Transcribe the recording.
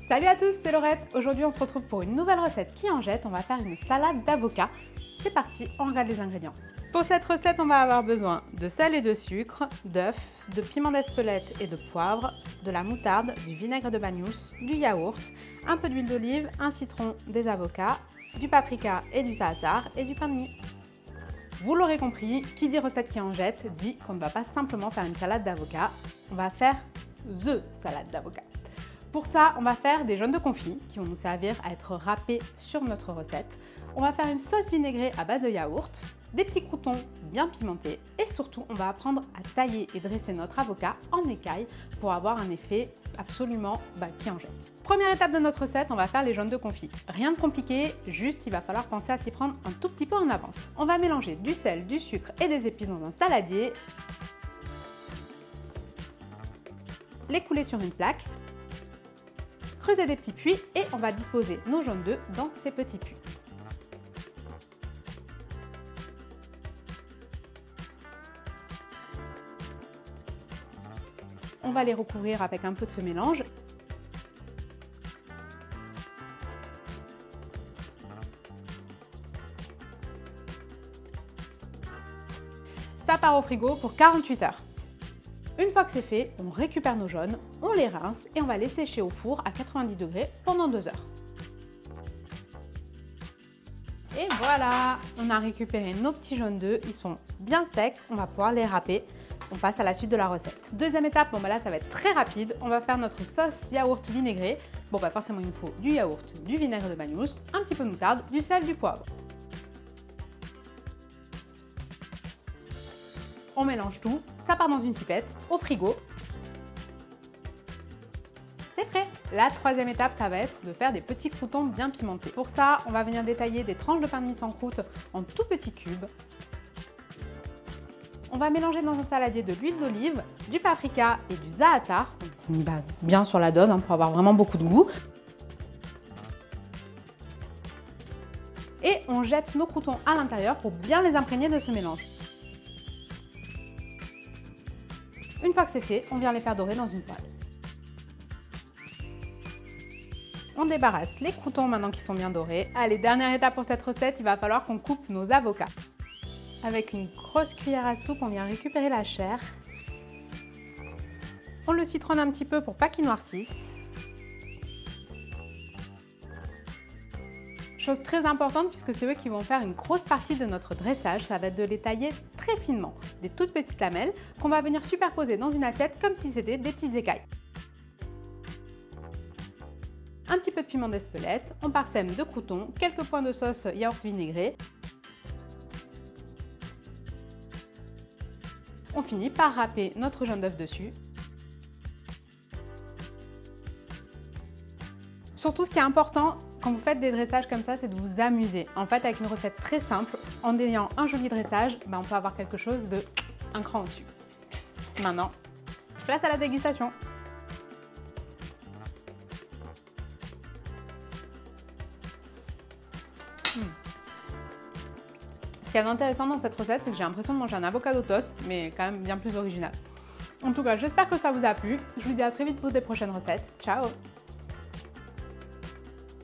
Salut à tous, c'est Laurette. Aujourd'hui, on se retrouve pour une nouvelle recette qui en jette. On va faire une salade d'avocat. C'est parti, on regarde les ingrédients. Pour cette recette, on va avoir besoin de sel et de sucre, d'œufs, de piment d'Espelette et de poivre, de la moutarde, du vinaigre de Bagnous, du yaourt, un peu d'huile d'olive, un citron, des avocats, du paprika et du za'atar et du pain de mie. Vous l'aurez compris, qui dit recette qui en jette dit qu'on ne va pas simplement faire une salade d'avocat, on va faire THE salade d'avocat. Pour ça, on va faire des jaunes de confit qui vont nous servir à être râpés sur notre recette. On va faire une sauce vinaigrée à base de yaourt, des petits croûtons bien pimentés et surtout, on va apprendre à tailler et dresser notre avocat en écailles pour avoir un effet absolument qui en jette. Première étape de notre recette, on va faire les jaunes de confit. Rien de compliqué, juste il va falloir penser à s'y prendre un tout petit peu en avance. On va mélanger du sel, du sucre et des épices dans un saladier, les couler sur une plaque, creuser des petits puits et on va disposer nos jaunes d'œufs dans ces petits puits. On va les recouvrir avec un peu de ce mélange. Ça part au frigo pour 48 heures. Une fois que c'est fait, on récupère nos jaunes, on les rince et on va les sécher au four à 90 degrés pendant 2 heures. Et voilà, on a récupéré nos petits jaunes d'œufs, ils sont bien secs, on va pouvoir les râper. On passe à la suite de la recette. Deuxième étape, là ça va être très rapide, on va faire notre sauce yaourt vinaigrée. Forcément il nous faut du yaourt, du vinaigre de Bagnous, un petit peu de moutarde, du sel, du poivre. On mélange tout, ça part dans une pipette, au frigo. C'est prêt! La troisième étape, ça va être de faire des petits croûtons bien pimentés. Pour ça, on va venir détailler des tranches de pain de mie sans croûte en tout petits cubes. On va mélanger dans un saladier de l'huile d'olive, du paprika et du za'atar. On y va bien sur la donne pour avoir vraiment beaucoup de goût. Et on jette nos croûtons à l'intérieur pour bien les imprégner de ce mélange. Une fois que c'est fait, on vient les faire dorer dans une poêle. On débarrasse les croûtons maintenant qu'ils sont bien dorés. Allez, dernière étape pour cette recette, il va falloir qu'on coupe nos avocats. Avec une grosse cuillère à soupe, on vient récupérer la chair. On le citronne un petit peu pour pas qu'il noircisse. Chose très importante puisque c'est eux qui vont faire une grosse partie de notre dressage, ça va être de les tailler très finement, des toutes petites lamelles qu'on va venir superposer dans une assiette comme si c'était des petites écailles. Un petit peu de piment d'Espelette, on parsème de croûtons, quelques points de sauce yaourt vinaigrée. On finit par râper notre jaune d'œuf dessus. Surtout, ce qui est important quand vous faites des dressages comme ça, c'est de vous amuser. En fait, avec une recette très simple, en ayant un joli dressage, on peut avoir quelque chose de un cran au-dessus. Maintenant, place à la dégustation. Ce qui est intéressant dans cette recette, c'est que j'ai l'impression de manger un avocado toast, mais quand même bien plus original. En tout cas, j'espère que ça vous a plu. Je vous dis à très vite pour des prochaines recettes. Ciao!